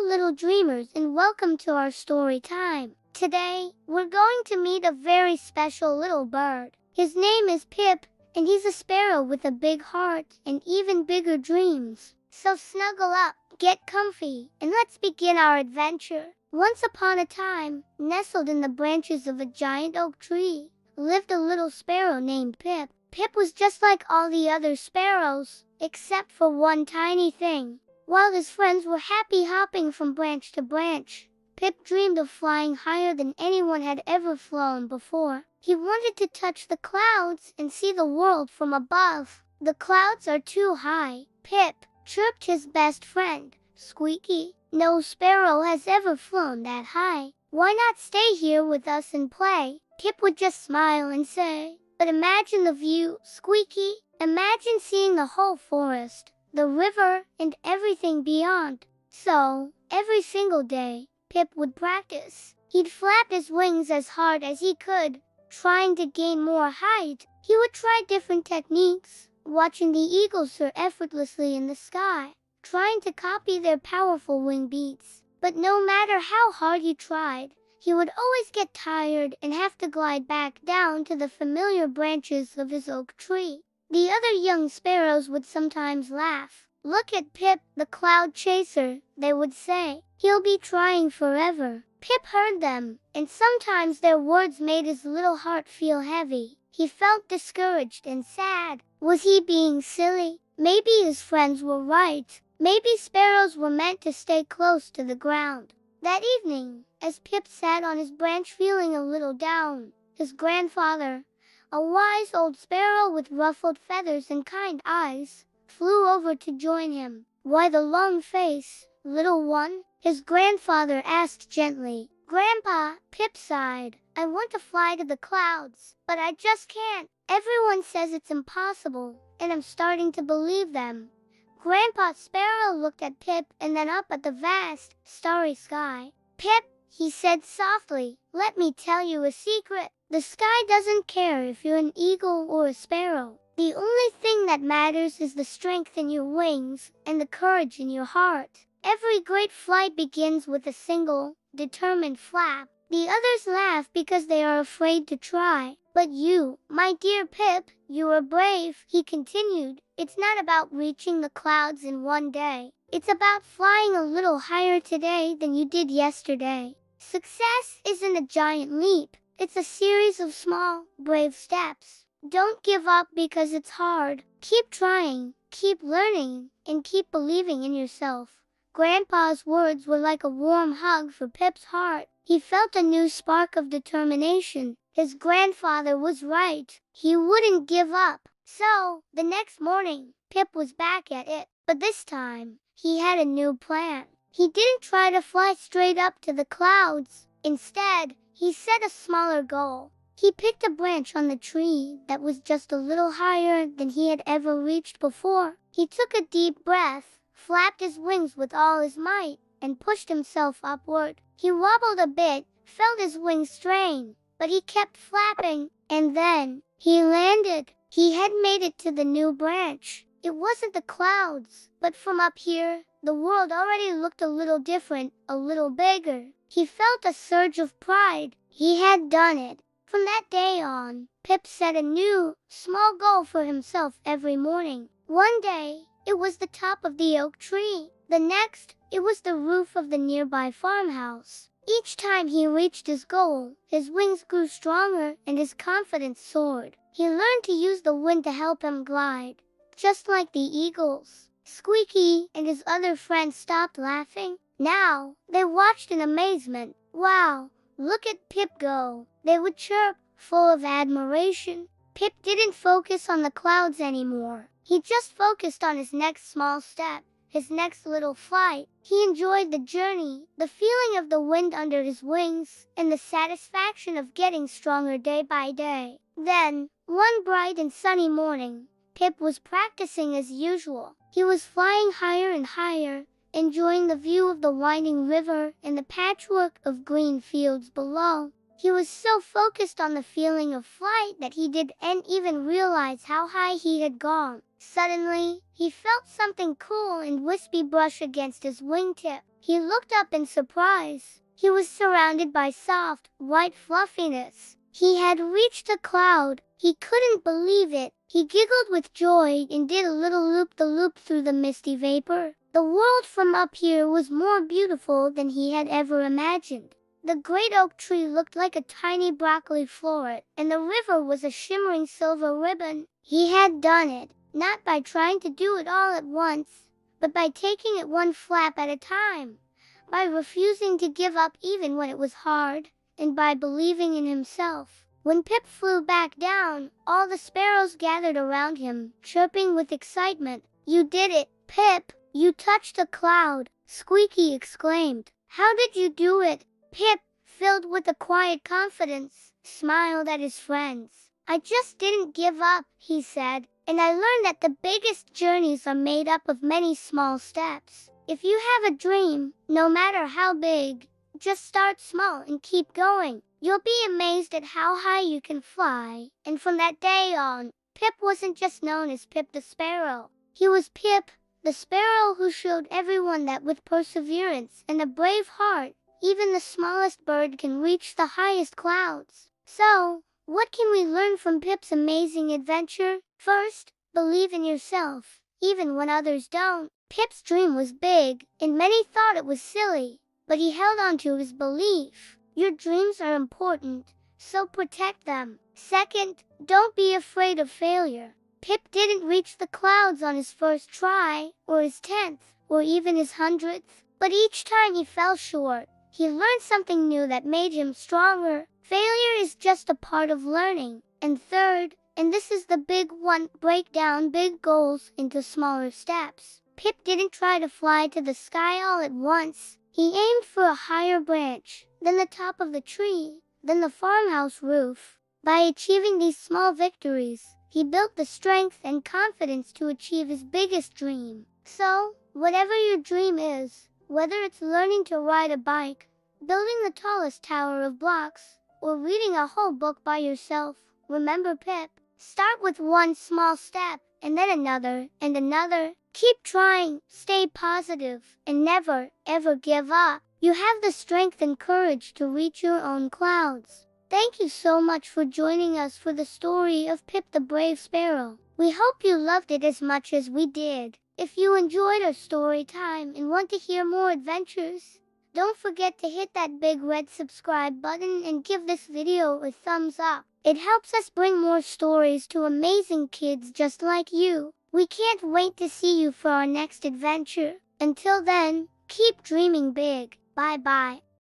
little dreamers, and welcome to our story time. Today, we're going to meet a very special little bird. His name is Pip, and he's a sparrow with a big heart and even bigger dreams. So snuggle up, get comfy, and let's begin our adventure. Once upon a time, nestled in the branches of a giant oak tree, lived a little sparrow named Pip. Pip was just like all the other sparrows, except for one tiny thing. While his friends were happy hopping from branch to branch, Pip dreamed of flying higher than anyone had ever flown before. He wanted to touch the clouds and see the world from above. "The clouds are too high, Pip," chirped his best friend, Squeaky. "No sparrow has ever flown that high. Why not stay here with us and play?" Pip would just smile and say, "But imagine the view, Squeaky. Imagine seeing the whole forest, the river, and everything beyond." So, every single day, Pip would practice. He'd flap his wings as hard as he could, trying to gain more height. He would try different techniques, watching the eagles soar effortlessly in the sky, trying to copy their powerful wing beats. But no matter how hard he tried, he would always get tired and have to glide back down to the familiar branches of his oak tree. The other young sparrows would sometimes laugh. "Look at Pip, the cloud chaser," they would say. "He'll be trying forever." Pip heard them, and sometimes their words made his little heart feel heavy. He felt discouraged and sad. Was he being silly? Maybe his friends were right. Maybe sparrows were meant to stay close to the ground. That evening, as Pip sat on his branch feeling a little down, his grandfather, a wise old sparrow with ruffled feathers and kind eyes, flew over to join him. "Why the long face, little one?" his grandfather asked gently. "Grandpa," Pip sighed, "I want to fly to the clouds, but I just can't. Everyone says it's impossible, and I'm starting to believe them." Grandpa Sparrow looked at Pip and then up at the vast, starry sky. "Pip," he said softly, "let me tell you a secret. The sky doesn't care if you're an eagle or a sparrow. The only thing that matters is the strength in your wings and the courage in your heart. Every great flight begins with a single, determined flap. The others laugh because they are afraid to try. But you, my dear Pip, you are brave," he continued. "It's not about reaching the clouds in one day. It's about flying a little higher today than you did yesterday. Success isn't a giant leap. It's a series of small, brave steps. Don't give up because it's hard. Keep trying, keep learning, and keep believing in yourself." Grandpa's words were like a warm hug for Pip's heart. He felt a new spark of determination. His grandfather was right. He wouldn't give up. So, the next morning, Pip was back at it. But this time, he had a new plan. He didn't try to fly straight up to the clouds. Instead, he set a smaller goal. He picked a branch on the tree that was just a little higher than he had ever reached before. He took a deep breath, flapped his wings with all his might, and pushed himself upward. He wobbled a bit, felt his wings strain, but he kept flapping, and then he landed. He had made it to the new branch. It wasn't the clouds, but from up here, the world already looked a little different, a little bigger. He felt a surge of pride. He had done it. From that day on, Pip set a new, small goal for himself every morning. One day, it was the top of the oak tree. The next, it was the roof of the nearby farmhouse. Each time he reached his goal, his wings grew stronger and his confidence soared. He learned to use the wind to help him glide, just like the eagles. Squeaky and his other friends stopped laughing. Now, they watched in amazement. "Wow, look at Pip go," they would chirp, full of admiration. Pip didn't focus on the clouds anymore. He just focused on his next small step, his next little flight. He enjoyed the journey, the feeling of the wind under his wings, and the satisfaction of getting stronger day by day. Then, one bright and sunny morning, Pip was practicing as usual. He was flying higher and higher, enjoying the view of the winding river and the patchwork of green fields below. He was so focused on the feeling of flight that he didn't even realize how high he had gone. Suddenly, he felt something cool and wispy brush against his wingtip. He looked up in surprise. He was surrounded by soft, white fluffiness. He had reached a cloud. He couldn't believe it. He giggled with joy and did a little loop-the-loop through the misty vapor. The world from up here was more beautiful than he had ever imagined. The great oak tree looked like a tiny broccoli floret, and the river was a shimmering silver ribbon. He had done it, not by trying to do it all at once, but by taking it one flap at a time, by refusing to give up even when it was hard, and by believing in himself. When Pip flew back down, all the sparrows gathered around him, chirping with excitement. "You did it, Pip! You touched a cloud!" Squeaky exclaimed. "How did you do it?" Pip, filled with a quiet confidence, smiled at his friends. "I just didn't give up," he said, "and I learned that the biggest journeys are made up of many small steps. If you have a dream, no matter how big, just start small and keep going. You'll be amazed at how high you can fly." And from that day on, Pip wasn't just known as Pip the Sparrow. He was Pip, the sparrow who showed everyone that with perseverance and a brave heart, even the smallest bird can reach the highest clouds. So, what can we learn from Pip's amazing adventure? First, believe in yourself, even when others don't. Pip's dream was big, and many thought it was silly, but he held on to his belief. Your dreams are important, so protect them. Second, don't be afraid of failure. Pip didn't reach the clouds on his first try, or his 10th, or even his 100th, but each time he fell short, he learned something new that made him stronger. Failure is just a part of learning. And third, and this is the big one, break down big goals into smaller steps. Pip didn't try to fly to the sky all at once. He aimed for a higher branch, then the top of the tree, then the farmhouse roof. By achieving these small victories, he built the strength and confidence to achieve his biggest dream. So, whatever your dream is, whether it's learning to ride a bike, building the tallest tower of blocks, or reading a whole book by yourself, remember Pip. Start with one small step, and then another, and another. Keep trying, stay positive, and never, ever give up. You have the strength and courage to reach your own clouds. Thank you so much for joining us for the story of Pip the Brave Sparrow. We hope you loved it as much as we did. If you enjoyed our story time and want to hear more adventures, don't forget to hit that big red subscribe button and give this video a thumbs up. It helps us bring more stories to amazing kids just like you. We can't wait to see you for our next adventure. Until then, keep dreaming big. Bye-bye.